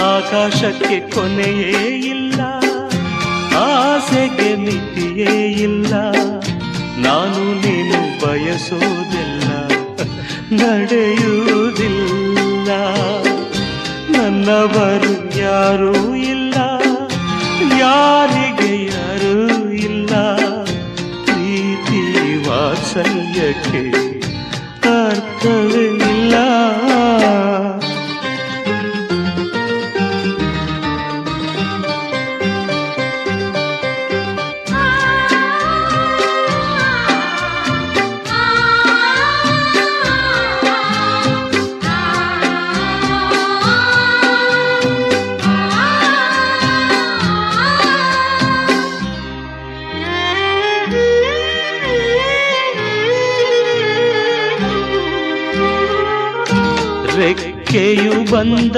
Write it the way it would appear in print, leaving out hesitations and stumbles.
ಆಕಾಶಕ್ಕೆ ಕೊನೆಯೇ ಇಲ್ಲ, ಆಸೆಗೆ ಮಿತಿಯೇ ಇಲ್ಲ. ನಾನು ನೀನು ಬಯಸೋದೆಲ್ಲ ನಡೆಯುವುದಿಲ್ಲ. ನನ್ನವರು ಯಾರೂ ಇಲ್ಲ, ಯಾರಿಗೆ ಯಾರೂ ಇಲ್ಲ. ಪ್ರೀತಿ ವಾತ್ಸಲ್ಯಕ್ಕೆ ಅರ್ಥವೇ ಇಲ್ಲ. ರೆಕ್ಕೆಯು ಬಂದ